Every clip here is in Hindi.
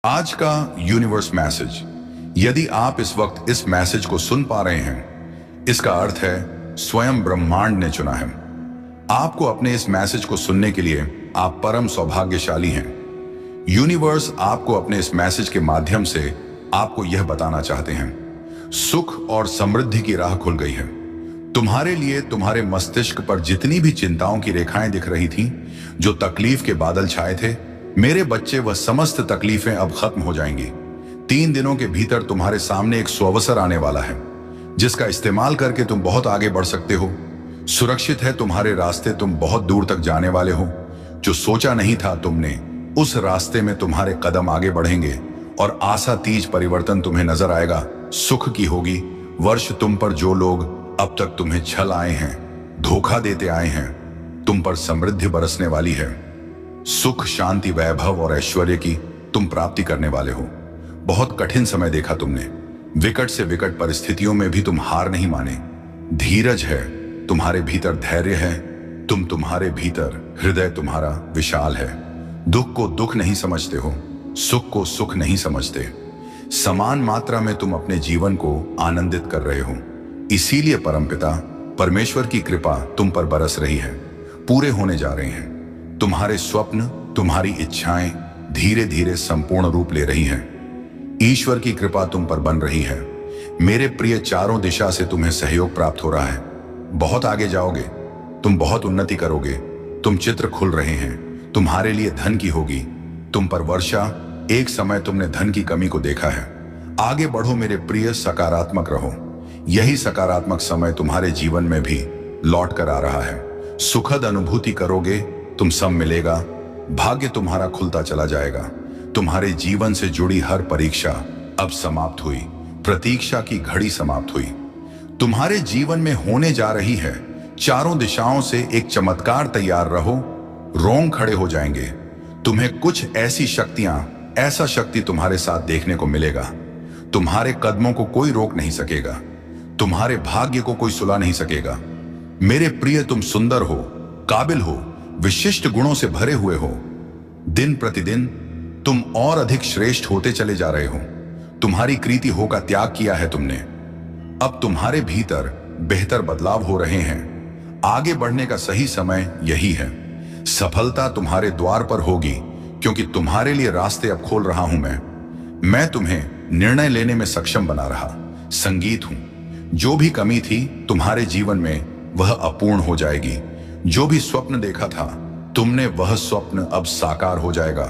आज का यूनिवर्स मैसेज, यदि आप इस वक्त इस मैसेज को सुन पा रहे हैं, इसका अर्थ है स्वयं ब्रह्मांड ने चुना है आपको अपने इस मैसेज को सुनने के लिए। आप परम सौभाग्यशाली हैं। यूनिवर्स आपको अपने इस मैसेज के माध्यम से आपको यह बताना चाहते हैं, सुख और समृद्धि की राह खुल गई है तुम्हारे लिए। तुम्हारे मस्तिष्क पर जितनी भी चिंताओं की रेखाएं दिख रही थीं, जो तकलीफ के बादल छाए थे, मेरे बच्चे, वह समस्त तकलीफें अब खत्म हो जाएंगी। 3 दिनों के भीतर तुम्हारे सामने एक सुअवसर आने वाला है, जिसका इस्तेमाल करके तुम बहुत आगे बढ़ सकते हो। सुरक्षित है तुम्हारे रास्ते, तुम बहुत दूर तक जाने वाले हो। जो सोचा नहीं था तुमने, उस रास्ते में तुम्हारे कदम आगे बढ़ेंगे और आशातीज परिवर्तन तुम्हें नजर आएगा। सुख की होगी वर्ष तुम पर। जो लोग अब तक तुम्हें छल आए हैं, धोखा देते आए हैं, तुम पर समृद्धि बरसने वाली है। सुख, शांति, वैभव और ऐश्वर्य की तुम प्राप्ति करने वाले हो। बहुत कठिन समय देखा तुमने, विकट से विकट परिस्थितियों में भी तुम हार नहीं माने। धीरज है तुम्हारे भीतर, धैर्य है तुम्हारे भीतर, हृदय तुम्हारा विशाल है। दुख को दुख नहीं समझते हो, सुख को सुख नहीं समझते। समान मात्रा में तुम अपने जीवन को आनंदित कर रहे हो। इसीलिए परमपिता परमेश्वर की कृपा तुम पर बरस रही है, पूरे होने जा रहे हैं। तुम्हारे स्वप्न, तुम्हारी इच्छाएं धीरे धीरे संपूर्ण रूप ले रही हैं। ईश्वर की कृपा तुम पर बन रही है। मेरे प्रिय, चारों दिशा से तुम्हें सहयोग प्राप्त हो रहा है। बहुत आगे जाओगे, तुम बहुत उन्नति करोगे। तुम चित्र खुल रहे हैं, तुम्हारे लिए धन की होगी तुम पर वर्षा। एक समय तुमने धन की कमी को देखा है। आगे बढ़ो मेरे प्रिय, सकारात्मक रहो। यही सकारात्मक समय तुम्हारे जीवन में भी लौट कर आ रहा है। सुखद अनुभूति करोगे, तुम सब मिलेगा। भाग्य तुम्हारा खुलता चला जाएगा। तुम्हारे जीवन से जुड़ी हर परीक्षा अब समाप्त हुई। प्रतीक्षा की घड़ी समाप्त हुई। तुम्हारे जीवन में होने जा रही है। चारों दिशाओं से एक चमत्कार तैयार रहो। रोंग खड़े हो जाएंगे। तुम्हें कुछ ऐसी शक्तियां, ऐसा शक्ति तुम्हारे साथ देखने को मिलेगा। तुम्हारे कदमों को कोई रोक नहीं सकेगा। तुम्हारे भाग्य को कोई सुला नहीं सकेगा। मेरे प्रिय, तुम सुंदर हो, काबिल हो, विशिष्ट गुणों से भरे हुए हो। दिन प्रतिदिन तुम और अधिक श्रेष्ठ होते चले जा रहे हो। तुम्हारी कृति हो का त्याग किया है तुमने। अब तुम्हारे भीतर बेहतर बदलाव हो रहे हैं। आगे बढ़ने का सही समय यही है। सफलता तुम्हारे द्वार पर होगी, क्योंकि तुम्हारे लिए रास्ते अब खोल रहा हूं मैं तुम्हें निर्णय लेने में सक्षम बना रहा। संगीत हूं। जो भी कमी थी तुम्हारे जीवन में, वह अपूर्ण हो जाएगी। जो भी स्वप्न देखा था तुमने, वह स्वप्न अब साकार हो जाएगा।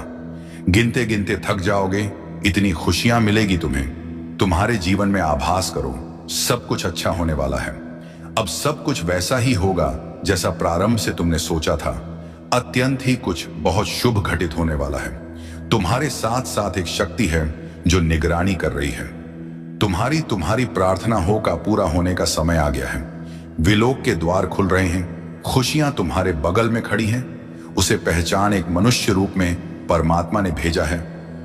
गिनते गिनते थक जाओगे, इतनी खुशियां मिलेगी तुम्हें। तुम्हारे जीवन में आभास करो, सब कुछ अच्छा होने वाला है। अब सब कुछ वैसा ही होगा जैसा प्रारंभ से तुमने सोचा था। अत्यंत ही कुछ बहुत शुभ घटित होने वाला है। तुम्हारे साथ साथ एक शक्ति है जो निगरानी कर रही है। तुम्हारी प्रार्थना हो का पूरा होने का समय आ गया है। विलोक के द्वार खुल रहे हैं। खुशियां तुम्हारे बगल में खड़ी हैं। उसे पहचान, एक मनुष्य रूप में परमात्मा ने भेजा है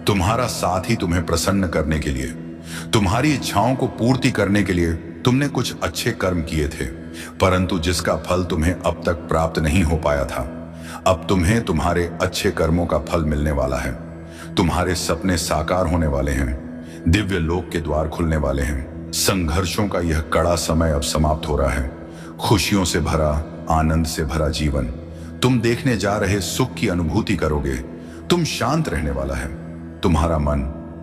तुम्हारा साथ ही तुम्हें प्रसन्न करने के लिए, तुम्हारी इच्छाओं को पूर्ति करने के लिए। तुमने कुछ अच्छे कर्म किए थे, परंतु जिसका फल तुम्हें अब तक प्राप्त नहीं हो पाया था। अब तुम्हें तुम्हारे अच्छे कर्मों का फल मिलने वाला है। तुम्हारे सपने साकार होने वाले हैं। दिव्य लोक के द्वार खुलने वाले हैं। संघर्षों का यह कड़ा समय अब समाप्त हो रहा है। खुशियों से भरा, आनंद से भरा जीवन तुम देखने जा रहे। सुख की अनुभूति करोगे। तुम शांत रहने वाला है तुम्हारा मन।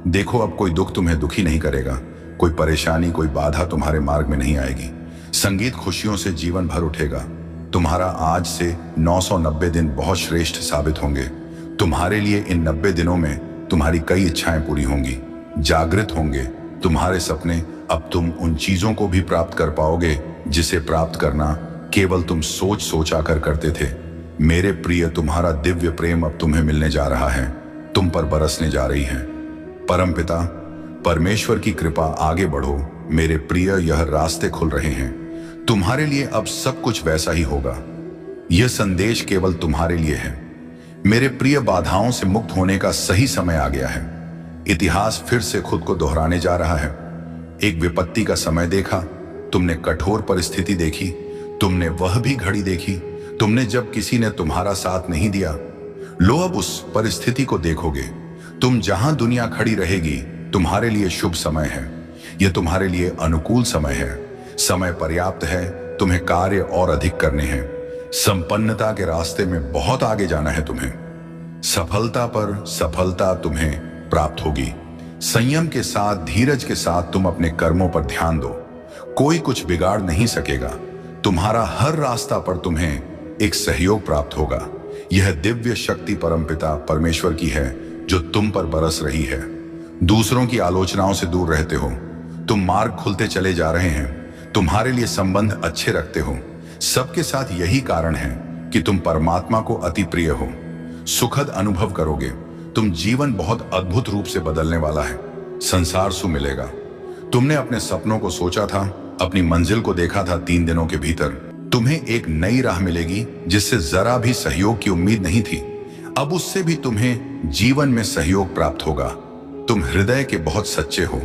देखो, अब कोई दुख तुम्हें दुखी नहीं करेगा। कोई परेशानी, कोई बाधा तुम्हारे मार्ग में नहीं आएगी। संगीत खुशियों से जीवन भर उठेगा। तुम्हारा आज से 990 दिन बहुत श्रेष्ठ साबित होंगे। तुम्हारे लिए इन 90 दिनों में तुम्हारी कई इच्छाएं पूरी होंगी। जागृत होंगे तुम्हारे सपने। अब तुम उन चीजों को भी प्राप्त कर पाओगे जिसे प्राप्त करना केवल तुम सोच आकर करते थे। मेरे प्रिय, तुम्हारा दिव्य प्रेम अब तुम्हें मिलने जा रहा है, तुम पर बरसने जा रही है। परमपिता परमेश्वर की कृपा, आगे बढ़ो मेरे प्रिय। यह रास्ते खुल रहे हैं तुम्हारे लिए। अब सब कुछ वैसा ही होगा। यह संदेश केवल तुम्हारे लिए है मेरे प्रिय। बाधाओं से मुक्त होने का सही समय आ गया है। इतिहास फिर से खुद को दोहराने जा रहा है। एक विपत्ति का समय देखा तुमने, कठोर परिस्थिति देखी तुमने, वह भी घड़ी देखी तुमने जब किसी ने तुम्हारा साथ नहीं दिया। लो, अब उस परिस्थिति को देखोगे तुम जहां दुनिया खड़ी रहेगी तुम्हारे लिए शुभ समय है। यह तुम्हारे लिए अनुकूल समय है। समय पर्याप्त है, तुम्हें कार्य और अधिक करने हैं। संपन्नता के रास्ते में बहुत आगे जाना है तुम्हें। सफलता पर सफलता तुम्हें प्राप्त होगी। संयम के साथ, धीरज के साथ तुम अपने कर्मों पर ध्यान दो। कोई कुछ बिगाड़ नहीं सकेगा। तुम्हारा हर रास्ता पर तुम्हें एक सहयोग प्राप्त होगा। यह दिव्य शक्ति परमपिता परमेश्वर की है जो तुम पर बरस रही है। दूसरों की आलोचनाओं से दूर रहते हो। तुम मार्ग खुलते चले जा रहे हैं। तुम्हारे लिए संबंध अच्छे रखते हो। सबके साथ यही कारण है कि तुम परमात्मा को अति प्रिय हो। सुखद अनुभव करोगे। तुम जीवन बहुत अद्भुत रूप से बदलने वाला है। संसार सु मिलेगा। तुमने अपने सपनों को सोचा था, अपनी मंजिल को देखा था 3 दिनों के भीतर। तुम्हें एक नई राह मिलेगी जिससे जरा भी सहयोग की उम्मीद नहीं थी। अब उससे भी तुम्हें जीवन में सहयोग प्राप्त होगा। तुम हृदय के बहुत सच्चे हो।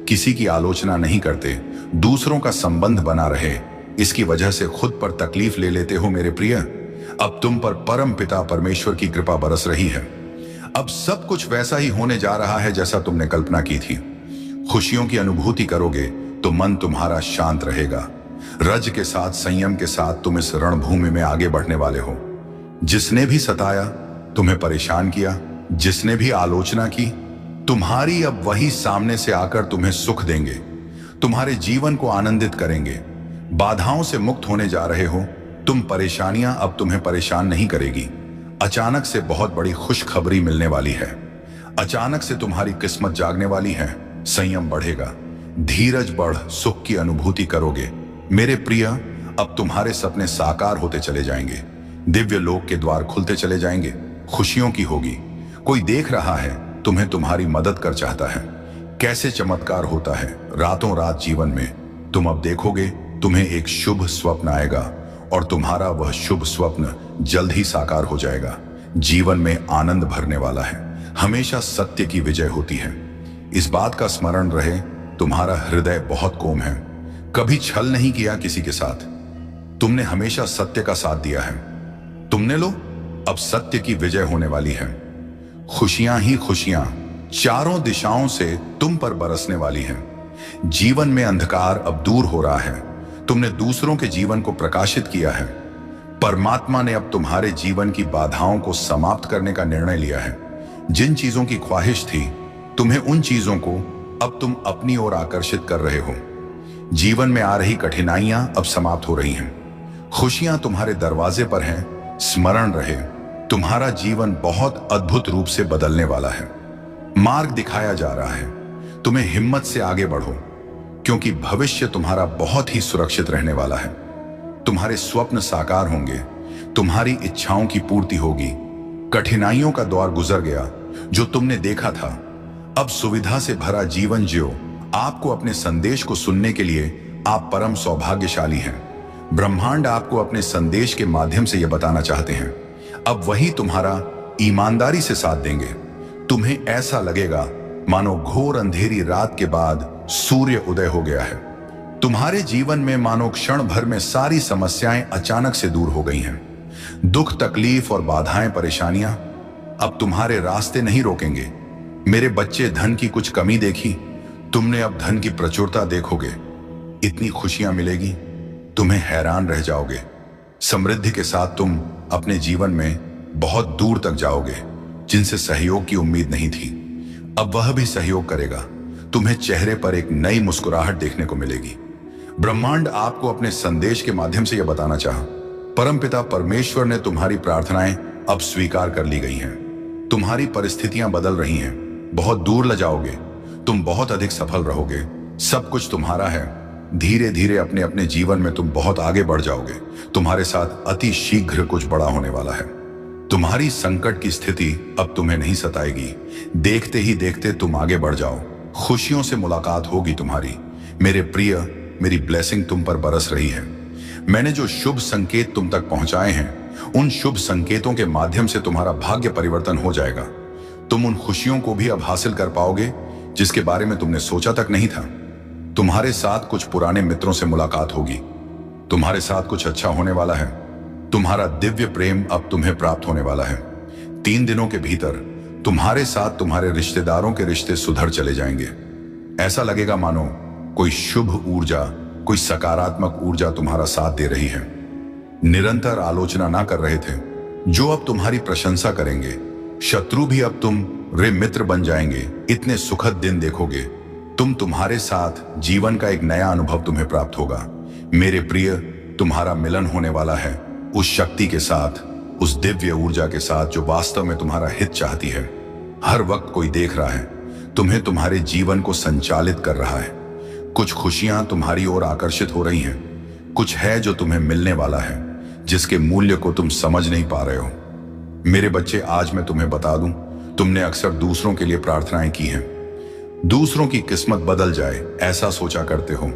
किसी की आलोचना नहीं करते। दूसरों का संबंध बना रहे, इसकी वजह से खुद पर तकलीफ ले लेते हो मेरे प्रिय। अब तुम पर परम पिता परमेश्वर की कृपा बरस रही है। अब सब कुछ वैसा ही होने जा रहा है जैसा तुमने कल्पना की थी। खुशियों की अनुभूति करोगे तो मन तुम्हारा शांत रहेगा। रज के साथ, संयम के साथ तुम इस रणभूमि में आगे बढ़ने वाले हो। जिसने भी सताया, तुम्हें परेशान किया, जिसने भी आलोचना की, तुम्हारी अब वही सामने से आकर तुम्हें सुख देंगे, तुम्हारे जीवन को आनंदित करेंगे। बाधाओं से मुक्त होने जा रहे हो तुम। परेशानियां अब तुम्हें परेशान नहीं करेगी। अचानक से बहुत बड़ी खुशखबरी मिलने वाली है। अचानक से तुम्हारी किस्मत जागने वाली है। संयम बढ़ेगा, धीरज बढ़, सुख की अनुभूति करोगे मेरे प्रिय। अब तुम्हारे सपने साकार होते चले जाएंगे। दिव्य लोक के द्वार खुलते चले जाएंगे। खुशियों की होगी। कोई देख रहा है, तुम्हें तुम्हारी मदद कर चाहता है। कैसे चमत्कार होता है रातों रात जीवन में। तुम अब देखोगे, तुम्हें एक शुभ स्वप्न आएगा और तुम्हारा वह शुभ स्वप्न जल्द ही साकार हो जाएगा। जीवन में आनंद भरने वाला है। हमेशा सत्य की विजय होती है। इस बात का स्मरण रहे, तुम्हारा हृदय बहुत कोमल है। कभी छल नहीं किया किसी के साथ। तुमने हमेशा सत्य का साथ दिया है। तुमने लो, अब सत्य की विजय होने वाली है। खुशियां ही खुशियां चारों दिशाओं से तुम पर बरसने वाली हैं। जीवन में अंधकार अब दूर हो रहा है। तुमने दूसरों के जीवन को प्रकाशित किया है। परमात्मा ने अब तुम्हारे जीवन की बाधाओं को समाप्त करने का निर्णय लिया है। जिन चीजों की ख्वाहिश थी, तुम्हें उन चीजों को अब तुम अपनी ओर आकर्षित कर रहे हो। जीवन में आ रही कठिनाइयां अब समाप्त हो रही हैं। खुशियां तुम्हारे दरवाजे पर हैं। स्मरण रहे, तुम्हारा जीवन बहुत अद्भुत रूप से बदलने वाला है। मार्ग दिखाया जा रहा है। तुम्हें हिम्मत से आगे बढ़ो, क्योंकि भविष्य तुम्हारा बहुत ही सुरक्षित रहने वाला है। तुम्हारे स्वप्न साकार होंगे। तुम्हारी इच्छाओं की पूर्ति होगी। कठिनाइयों का दौर गुजर गया जो तुमने देखा था। अब सुविधा से भरा जीवन जियो। आपको अपने संदेश को सुनने के लिए आप परम सौभाग्यशाली हैं। ब्रह्मांड आपको अपने संदेश के माध्यम से यह बताना चाहते हैं। अब वही तुम्हारा ईमानदारी से साथ देंगे। तुम्हें ऐसा लगेगा मानो घोर अंधेरी रात के बाद सूर्य उदय हो गया है। तुम्हारे जीवन में मानो क्षण भर में सारी समस्याएं अचानक से दूर हो गई हैं। दुख, तकलीफ और बाधाएं, परेशानियां अब तुम्हारे रास्ते नहीं रोकेंगे। मेरे बच्चे, धन की कुछ कमी देखी, तुमने अब धन की प्रचुरता देखोगे। इतनी खुशियां मिलेगी, तुम्हें हैरान रह जाओगे। समृद्धि के साथ तुम अपने जीवन में बहुत दूर तक जाओगे। जिनसे सहयोग की उम्मीद नहीं थी, अब वह भी सहयोग करेगा। तुम्हें चेहरे पर एक नई मुस्कुराहट देखने को मिलेगी। ब्रह्मांड आपको अपने संदेश के माध्यम से यह बताना चाहा, परमपिता परमेश्वर ने तुम्हारी प्रार्थनाएं अब स्वीकार कर ली गई हैं। तुम्हारी परिस्थितियां बदल रही हैं। बहुत दूर ले जाओगे। तुम बहुत अधिक सफल रहोगे। सब कुछ तुम्हारा है। धीरे धीरे अपने अपने जीवन में तुम बहुत आगे बढ़ जाओगे। तुम्हारे साथ अति शीघ्र कुछ बड़ा होने वाला है। तुम्हारी संकट की स्थिति अब तुम्हें नहीं सताएगी। देखते ही देखते तुम आगे बढ़ जाओ। खुशियों से मुलाकात होगी तुम्हारी। मेरे प्रिय, मेरी ब्लेसिंग तुम पर बरस रही है। मैंने जो शुभ संकेत तुम तक पहुंचाए हैं, उन शुभ संकेतों के माध्यम से तुम्हारा भाग्य परिवर्तन हो जाएगा। तुम उन खुशियों को भी अब हासिल कर पाओगे जिसके बारे में तुमने सोचा तक नहीं था। तुम्हारे साथ कुछ पुराने मित्रों से मुलाकात होगी। तुम्हारे साथ कुछ अच्छा होने वाला है। तुम्हारा दिव्य प्रेम अब तुम्हें प्राप्त होने वाला है। 3 दिनों के भीतर तुम्हारे साथ तुम्हारे रिश्तेदारों के रिश्ते सुधर चले जाएंगे। ऐसा लगेगा मानो कोई शुभ ऊर्जा, कोई सकारात्मक ऊर्जा तुम्हारा साथ दे रही है। निरंतर आलोचना ना कर रहे थे जो अब तुम्हारी प्रशंसा करेंगे। शत्रु भी अब तुम रे मित्र बन जाएंगे। इतने सुखद दिन देखोगे तुम। तुम्हारे साथ जीवन का एक नया अनुभव तुम्हें प्राप्त होगा। मेरे प्रिय, तुम्हारा मिलन होने वाला है उस शक्ति के साथ, उस दिव्य ऊर्जा के साथ जो वास्तव में तुम्हारा हित चाहती है। हर वक्त कोई देख रहा है तुम्हें, तुम्हारे जीवन को संचालित कर रहा है। कुछ खुशियां तुम्हारी ओर आकर्षित हो रही हैं। कुछ है जो तुम्हें मिलने वाला है जिसके मूल्य को तुम समझ नहीं पा रहे हो। मेरे बच्चे, आज मैं तुम्हें बता दूं, तुमने अक्सर दूसरों के लिए प्रार्थनाएं की हैं। दूसरों की किस्मत बदल जाए ऐसा सोचा करते हो।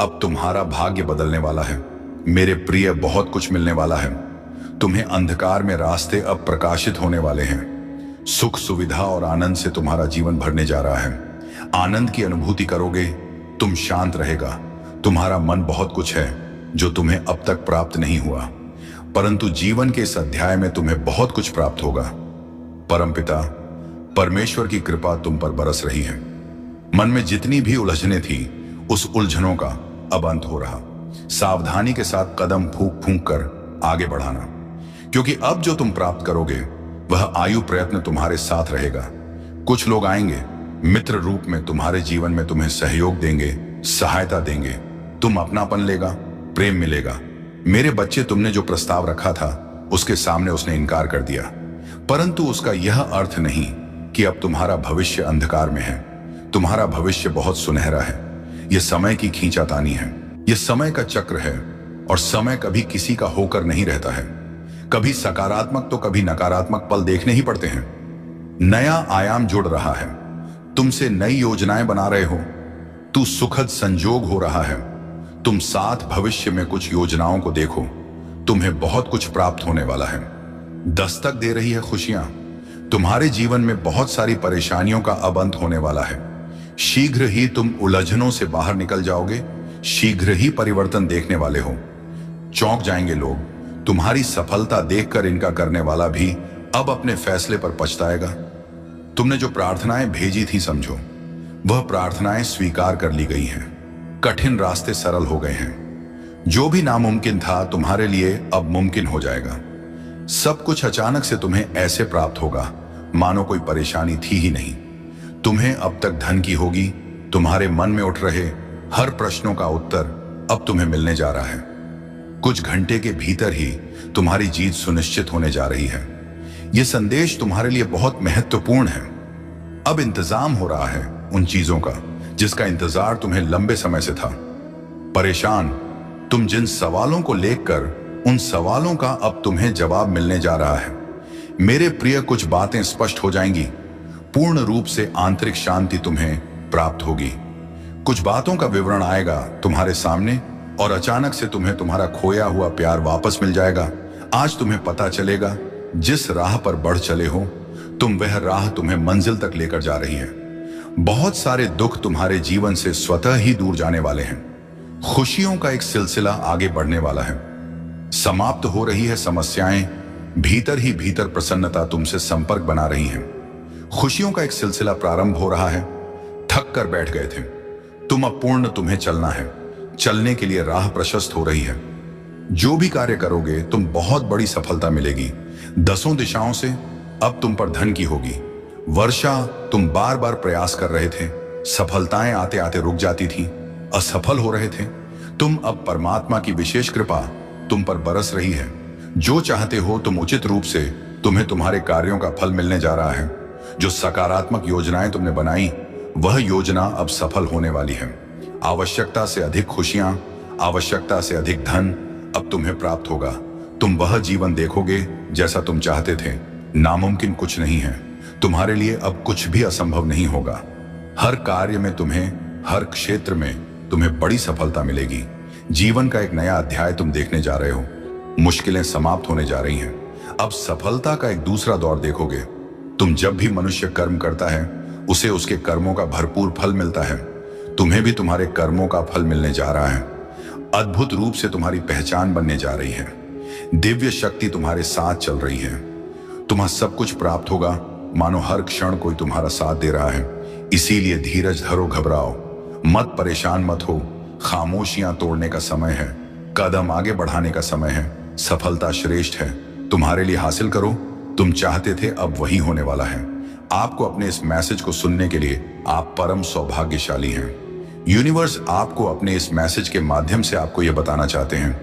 अब तुम्हारा भाग्य बदलने वाला है मेरे प्रिय। बहुत कुछ मिलने वाला है तुम्हें। अंधकार में रास्ते अब प्रकाशित होने वाले हैं। सुख, सुविधा और आनंद से तुम्हारा जीवन भरने जा रहा है। आनंद की अनुभूति करोगे, तुम शांत रहेगा। तुम्हारा मन बहुत कुछ है जो तुम्हें अब तक प्राप्त नहीं हुआ, परंतु जीवन के इस अध्याय में तुम्हें बहुत कुछ प्राप्त होगा। परमपिता परमेश्वर की कृपा तुम पर बरस रही है। मन में जितनी भी उलझने थी, उस उलझनों का अब अंत हो रहा। सावधानी के साथ कदम फूंक फूंक कर आगे बढ़ाना, क्योंकि अब जो तुम प्राप्त करोगे वह आयु प्रयत्न तुम्हारे साथ रहेगा। कुछ लोग आएंगे मित्र रूप में तुम्हारे जीवन में, तुम्हें सहयोग देंगे, सहायता देंगे। तुम अपनापन लेगा, प्रेम मिलेगा। मेरे बच्चे, तुमने जो प्रस्ताव रखा था उसके सामने उसने इनकार कर दिया, परंतु उसका यह अर्थ नहीं कि अब तुम्हारा भविष्य अंधकार में है। तुम्हारा भविष्य बहुत सुनहरा है। यह समय की खींचातानी है, यह समय का चक्र है, और समय कभी किसी का होकर नहीं रहता है। कभी सकारात्मक तो कभी नकारात्मक पल देखने ही पड़ते हैं। नया आयाम जुड़ रहा है, तुमसे नई योजनाएं बना रहे हो। तू सुखद संजोग हो रहा है। तुम साथ भविष्य में कुछ योजनाओं को देखो। तुम्हें बहुत कुछ प्राप्त होने वाला है। दस्तक दे रही है खुशियां। तुम्हारे जीवन में बहुत सारी परेशानियों का अब अंत होने वाला है। शीघ्र ही तुम उलझनों से बाहर निकल जाओगे। शीघ्र ही परिवर्तन देखने वाले हो। चौंक जाएंगे लोग। तुम्हारी सफलता देखकर इनका करने वाला भी अब अपने फैसले पर पछताएगा। तुमने जो प्रार्थनाएं भेजी थी, समझो वह प्रार्थनाएं स्वीकार कर ली गई हैं। कठिन रास्ते सरल हो गए हैं। जो भी नामुमकिन था तुम्हारे लिए अब मुमकिन हो जाएगा। सब कुछ अचानक से तुम्हें ऐसे प्राप्त होगा मानो कोई परेशानी थी ही नहीं। तुम्हें अब तक धन की होगी। तुम्हारे मन में उठ रहे हर प्रश्नों का उत्तर अब तुम्हें मिलने जा रहा है। कुछ घंटे के भीतर ही तुम्हारी जीत सुनिश्चित होने जा रही है। यह संदेश तुम्हारे लिए बहुत महत्वपूर्ण है। अब इंतजाम हो रहा है उन चीजों का जिसका इंतजार तुम्हें लंबे समय से था। परेशान तुम जिन सवालों को लेकर, उन सवालों का अब तुम्हें जवाब मिलने जा रहा है। मेरे प्रिय, कुछ बातें स्पष्ट हो जाएंगी। पूर्ण रूप से आंतरिक शांति तुम्हें प्राप्त होगी। कुछ बातों का विवरण आएगा तुम्हारे सामने, और अचानक से तुम्हें तुम्हारा खोया हुआ प्यार वापस मिल जाएगा। आज तुम्हें पता चलेगा जिस राह पर बढ़ चले हो तुम, वह राह तुम्हें मंजिल तक लेकर जा रही है। बहुत सारे दुख तुम्हारे जीवन से स्वतः ही दूर जाने वाले हैं। खुशियों का एक सिलसिला आगे बढ़ने वाला है। समाप्त हो रही है समस्याएं। भीतर ही भीतर प्रसन्नता तुमसे संपर्क बना रही है। खुशियों का एक सिलसिला प्रारंभ हो रहा है। थक कर बैठ गए थे तुम, अब पूर्ण तुम्हें चलना है। चलने के लिए राह प्रशस्त हो रही है। जो भी कार्य करोगे तुम बहुत बड़ी सफलता मिलेगी। 10 दिशाओं से अब तुम पर धन की होगी वर्षा। तुम बार बार प्रयास कर रहे थे, सफलताएं आते आते रुक जाती थी, असफल हो रहे थे। तुम अब परमात्मा की विशेष कृपा तुम पर बरस रही है। जो चाहते हो तुम उचित रूप से, तुम्हें तुम्हारे कार्यों का फल मिलने जा रहा है। जो सकारात्मक योजनाएं तुमने बनाई, वह योजना अब सफल होने वाली है। आवश्यकता से अधिक खुशियां, आवश्यकता से अधिक धन अब तुम्हें प्राप्त होगा। तुम वह जीवन देखोगे जैसा तुम चाहते थे। नामुमकिन कुछ नहीं है। तुम्हारे लिए अब कुछ भी असंभव नहीं होगा। हर कार्य में तुम्हें, हर क्षेत्र में तुम्हें बड़ी सफलता मिलेगी। जीवन का एक नया अध्याय तुम देखने जा रहे हो। मुश्किलें समाप्त होने जा रही हैं। अब सफलता का एक दूसरा दौर देखोगे। तुम जब भी मनुष्य कर्म करता है, उसे उसके कर्मों का भरपूर फल मिलता है। तुम्हें भी तुम्हारे कर्मों का फल मिलने जा रहा है। अद्भुत रूप से तुम्हारी पहचान बनने जा रही है। दिव्य शक्ति तुम्हारे साथ चल रही है। तुम्हें सब कुछ प्राप्त होगा। मानो हर क्षण कोई तुम्हारा साथ दे रहा है। इसीलिए धीरज धरो, घबराओ मत, परेशान मत हो। खामोशियां तोड़ने का समय है, कदम आगे बढ़ाने का समय है। सफलता श्रेष्ठ है, तुम्हारे लिए हासिल करो। तुम चाहते थे, अब वही होने वाला है। आपको अपने इस मैसेज को सुनने के लिए आप परम सौभाग्यशाली हैं। यूनिवर्स आपको अपने इस मैसेज के माध्यम से आपको यह बताना चाहते हैं,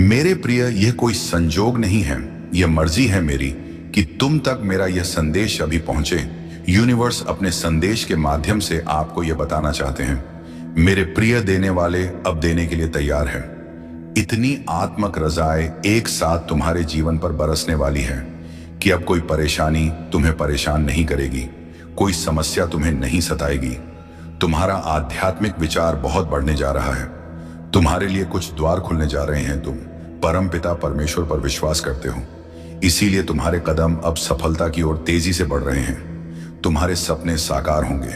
मेरे प्रिय, यह कोई संजोग नहीं है, यह मर्जी है मेरी कि तुम तक मेरा यह संदेश अभी पहुंचे। यूनिवर्स अपने संदेश के माध्यम से आपको यह बताना चाहते हैं, मेरे प्रिय देने वाले अब देने के लिए तैयार है। इतनी आत्मक रजाएं एक साथ तुम्हारे जीवन पर बरसने वाली है कि अब कोई परेशानी तुम्हें परेशान नहीं करेगी, कोई समस्या तुम्हें नहीं सताएगी। तुम्हारा आध्यात्मिक विचार बहुत बढ़ने जा रहा है, तुम्हारे लिए कुछ द्वार खुलने जा रहे हैं। तुम परम पिता परमेश्वर पर विश्वास करते हो, इसीलिए तुम्हारे कदम अब सफलता की ओर तेजी से बढ़ रहे हैं। तुम्हारे सपने साकार होंगे,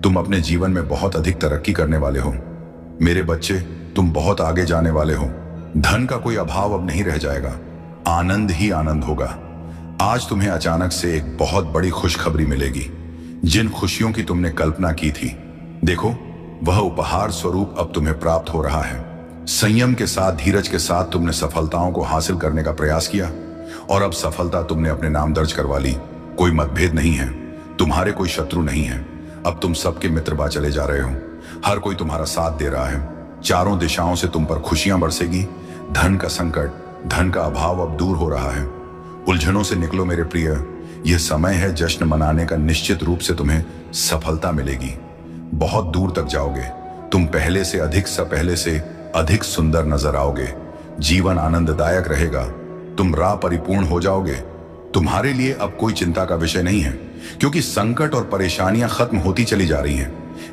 तुम अपने जीवन में बहुत अधिक तरक्की करने वाले हो। मेरे बच्चे, तुम बहुत आगे जाने वाले हो। धन का कोई अभाव अब नहीं रह जाएगा, आनंद ही आनंद होगा। आज तुम्हें अचानक से एक बहुत बड़ी खुशखबरी मिलेगी। जिन खुशियों की तुमने कल्पना की थी, देखो वह उपहार स्वरूप अब तुम्हें प्राप्त हो रहा है। संयम के साथ, धीरज के साथ तुमने सफलताओं को हासिल करने का प्रयास किया और अब सफलता तुमने अपने नाम दर्ज करवा ली। कोई मतभेद नहीं है, तुम्हारे कोई शत्रु नहीं है। अब तुम सबके मित्र बा चले जा रहे हो, हर कोई तुम्हारा साथ दे रहा है। चारों दिशाओं से तुम पर खुशियां बरसेगी। धन का संकट, धन का अभाव अब दूर हो रहा है। उलझनों से निकलो मेरे प्रिय, यह समय है जश्न मनाने का। निश्चित रूप से तुम्हें सफलता मिलेगी, बहुत दूर तक जाओगे। तुम पहले से अधिक सुंदर नजर आओगे। जीवन आनंददायक रहेगा, तुम राह परिपूर्ण हो जाओगे। तुम्हारे लिए अब कोई चिंता का विषय नहीं है, क्योंकि संकट और परेशानियां खत्म होती चली जा रही हैं।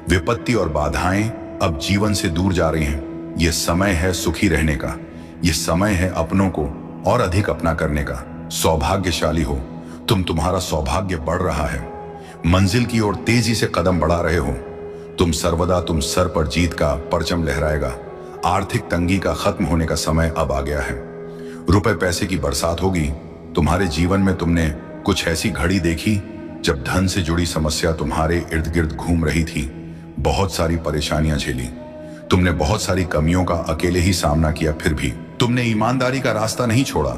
विपत्ति और बाधाएं अब जीवन से दूर जा रही हैं। यह समय है सुखी रहने का, यह समय है अपनों को और अधिक अपना करने का। सौभाग्यशाली हो तुम, तुम्हारा सौभाग्य बढ़ रहा है। मंजिल की ओर तेजी से कदम बढ़ा रहे हो। तुम सर पर जीत का परचम लहराएगा। आर्थिक तंगी का खत्म होने का समय अब आ गया है। रुपए पैसे की बरसात होगी। तुम्हारे जीवन में तुमने कुछ ऐसी घड़ी देखी जब धन से जुड़ी समस्या तुम्हारे इर्द गिर्द घूम रही थी। बहुत सारी परेशानियां झेली, तुमने बहुत सारी कमियों का अकेले ही सामना किया, फिर भी तुमने ईमानदारी का रास्ता नहीं छोड़ा।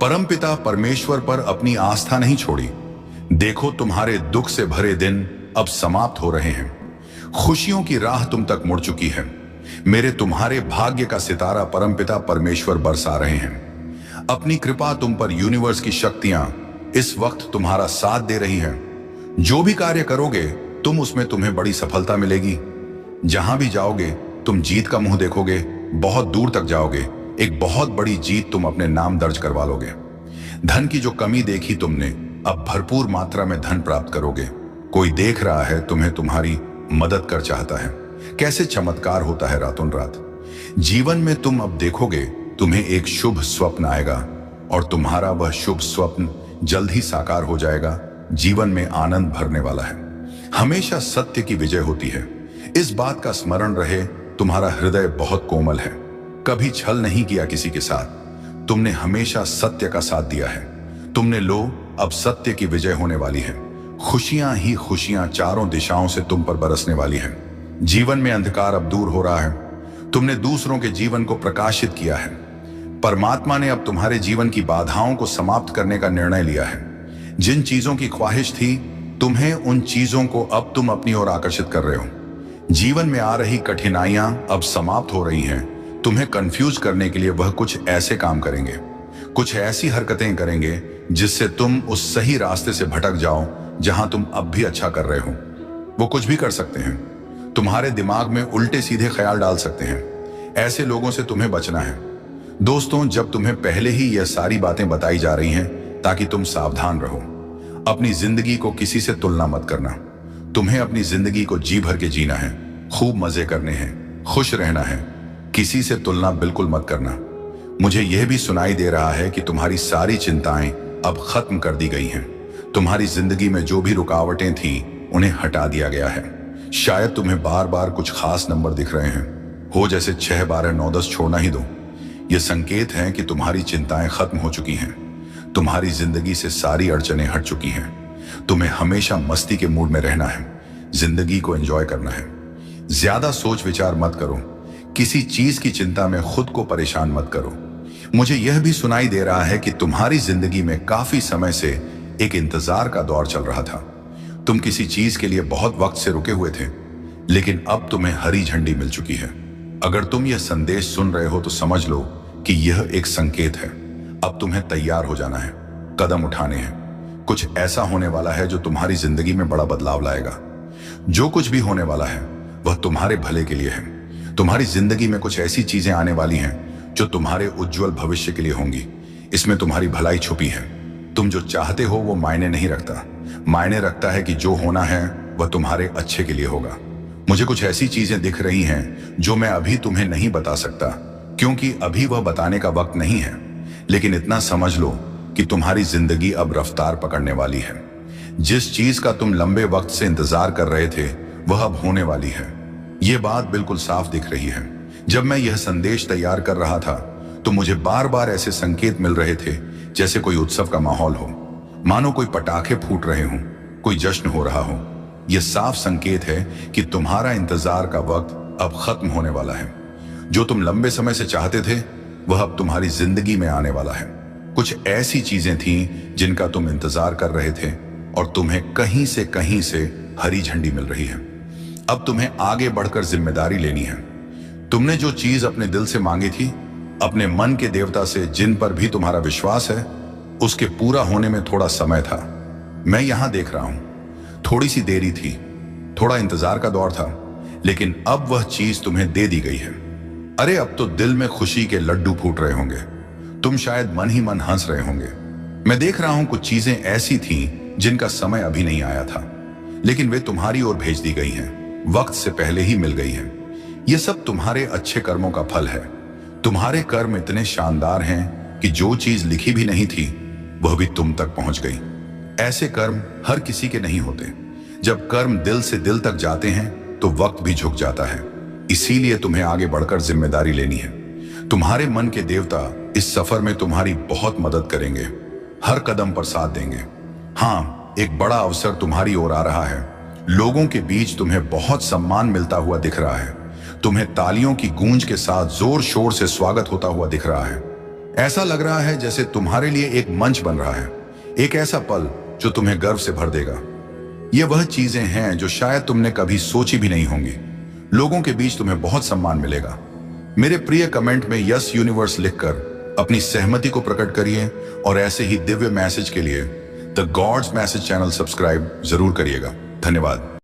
परमपिता परमेश्वर पर अपनी आस्था नहीं छोड़ी। देखो तुम्हारे दुख से भरे दिन अब समाप्त हो रहे हैं। खुशियों की राह तुम तक मुड़ चुकी है। मेरे तुम्हारे भाग्य का सितारा परमपिता परमेश्वर बरसा रहे हैं। अपनी कृपा तुम पर यूनिवर्स की शक्तियां इस वक्त तुम्हारा साथ दे रही है। जो भी कार्य करोगे तुम उसमें तुम्हें बड़ी सफलता मिलेगी। जहां भी जाओगे तुम जीत का मुंह देखोगे, बहुत दूर तक जाओगे। एक बहुत बड़ी जीत तुम अपने नाम दर्ज करवा लोगे। धन की जो कमी देखी तुमने, अब भरपूर मात्रा में धन प्राप्त करोगे। कोई देख रहा है तुम्हें, तुम्हारी मदद कर चाहता है। कैसे चमत्कार होता है रातों रात। जीवन में तुम अब देखोगे तुम्हें एक शुभ स्वप्न आएगा और तुम्हारा वह शुभ स्वप्न जल्द ही साकार हो जाएगा। जीवन में आनंद भरने वाला है। हमेशा सत्य की विजय होती है, इस बात का स्मरण रहे। तुम्हारा हृदय बहुत कोमल है, कभी छल नहीं किया किसी के साथ। तुमने हमेशा सत्य का साथ दिया है। तुमने लो, अब सत्य की विजय होने वाली है। खुशियां ही खुशियां चारों दिशाओं से तुम पर बरसने वाली हैं। जीवन में अंधकार अब दूर हो रहा है। तुमने दूसरों के जीवन को प्रकाशित किया है। परमात्मा ने अब तुम्हारे जीवन की बाधाओं को समाप्त करने का निर्णय लिया है। जिन चीजों की ख्वाहिश थी तुम्हें, उन चीजों को अब तुम अपनी ओर आकर्षित कर रहे हो। जीवन में आ रही कठिनाइयां अब समाप्त हो रही हैं। तुम्हें कंफ्यूज करने के लिए वह कुछ ऐसे काम करेंगे, कुछ ऐसी हरकतें करेंगे जिससे तुम उस सही रास्ते से भटक जाओ जहां तुम अब भी अच्छा कर रहे हो। वो कुछ भी कर सकते हैं, तुम्हारे दिमाग में उल्टे सीधे ख्याल डाल सकते हैं। ऐसे लोगों से तुम्हें बचना है। दोस्तों, जब तुम्हें पहले ही यह सारी बातें बताई जा रही हैं ताकि तुम सावधान रहो। अपनी जिंदगी को किसी से तुलना मत करना। तुम्हें अपनी जिंदगी को जी भर के जीना है, खूब मजे करने हैं, खुश रहना है। किसी से तुलना बिल्कुल मत करना। मुझे यह भी सुनाई दे रहा है कि तुम्हारी सारी चिंताएं अब खत्म कर दी गई हैं। तुम्हारी जिंदगी में जो भी रुकावटें थी उन्हें हटा दिया गया है। शायद तुम्हें बार बार कुछ खास नंबर दिख रहे हैं, हो जैसे 6, 12, 9, 10 छोड़ना ही दो। ये संकेत हैं कि तुम्हारी चिंताएं खत्म हो चुकी हैं। तुम्हारी जिंदगी से सारी अड़चनें हट चुकी हैं। तुम्हें हमेशा मस्ती के मूड में रहना है, जिंदगी को एंजॉय करना है। ज्यादा सोच विचार मत करो, किसी चीज की चिंता में खुद को परेशान मत करो। मुझे यह भी सुनाई दे रहा है कि तुम्हारी जिंदगी में काफी समय से एक इंतजार का दौर चल रहा था। तुम किसी चीज के लिए बहुत वक्त से रुके हुए थे, लेकिन अब तुम्हें हरी झंडी मिल चुकी है। अगर तुम यह संदेश सुन रहे हो तो समझ लो कि यह एक संकेत है। अब तुम्हें तैयार हो जाना है, कदम उठाने हैं। कुछ ऐसा होने वाला है जो तुम्हारी जिंदगी में बड़ा बदलाव लाएगा। जो कुछ भी होने वाला है वह तुम्हारे भले के लिए है। तुम्हारी जिंदगी में कुछ ऐसी चीजें आने वाली हैं जो तुम्हारे उज्जवल भविष्य के लिए होंगी। इसमें तुम्हारी भलाई छुपी है। तुम जो चाहते हो वो मायने नहीं रखता। मायने रखता है कि जो होना है वह तुम्हारे अच्छे के लिए होगा। मुझे कुछ ऐसी चीजें दिख रही हैं जो मैं अभी तुम्हें नहीं बता सकता, क्योंकि अभी वह बताने का वक्त नहीं है। लेकिन इतना समझ लो कि तुम्हारी जिंदगी अब रफ्तार पकड़ने वाली है। जिस चीज का तुम लंबे वक्त से इंतजार कर रहे थे वह अब होने वाली है। यह बात बिल्कुल साफ दिख रही है। जब मैं यह संदेश तैयार कर रहा था तो मुझे बार बार ऐसे संकेत मिल रहे थे जैसे कोई उत्सव का माहौल हो, मानो कोई पटाखे फूट रहे हों, कोई जश्न हो रहा हो। यह साफ संकेत है कि तुम्हारा इंतजार का वक्त अब खत्म होने वाला है। जो तुम लंबे समय से चाहते थे वह अब तुम्हारी जिंदगी में आने वाला है। कुछ ऐसी चीजें थीं जिनका तुम इंतजार कर रहे थे और तुम्हें कहीं से हरी झंडी मिल रही है। अब तुम्हें आगे बढ़कर जिम्मेदारी लेनी है। तुमने जो चीज अपने दिल से मांगी थी, अपने मन के देवता से जिन पर भी तुम्हारा विश्वास है, उसके पूरा होने में थोड़ा समय था। मैं यहां देख रहा हूं, थोड़ी सी देरी थी, थोड़ा इंतजार का दौर था, लेकिन अब वह चीज तुम्हें दे दी गई है। अरे अब तो दिल में खुशी के लड्डू फूट रहे होंगे। तुम शायद मन ही मन हंस रहे होंगे। मैं देख रहा हूं कुछ चीजें ऐसी थीं जिनका समय अभी नहीं आया था, लेकिन वे तुम्हारी ओर भेज दी गई हैं, वक्त से पहले ही मिल गई हैं। यह सब तुम्हारे अच्छे कर्मों का फल है। तुम्हारे कर्म इतने शानदार हैं कि जो चीज लिखी भी नहीं थी वह भी तुम तक पहुंच गई। ऐसे कर्म हर किसी के नहीं होते। जब कर्म दिल से दिल तक जाते हैं तो वक्त भी झुक जाता है। इसीलिए तुम्हें आगे बढ़कर जिम्मेदारी लेनी है। तुम्हारे मन के देवता इस सफर में तुम्हारी बहुत मदद करेंगे, हर कदम पर साथ देंगे। हाँ, एक बड़ा अवसर तुम्हारी ओर आ रहा है। लोगों के बीच तुम्हें बहुत सम्मान मिलता हुआ दिख रहा है। तुम्हें तालियों की गूंज के साथ जोर शोर से स्वागत होता हुआ दिख रहा है। ऐसा लग रहा है जैसे तुम्हारे लिए एक मंच बन रहा है, एक ऐसा पल जो तुम्हें गर्व से भर देगा। ये वह चीजें हैं जो शायद तुमने कभी सोची भी नहीं होंगी। लोगों के बीच तुम्हें बहुत सम्मान मिलेगा। मेरे प्रिय कमेंट में यस यूनिवर्स लिखकर अपनी सहमति को प्रकट करिए और ऐसे ही दिव्य मैसेज के लिए the gods message channel subscribe जरूर करिएगा। धन्यवाद।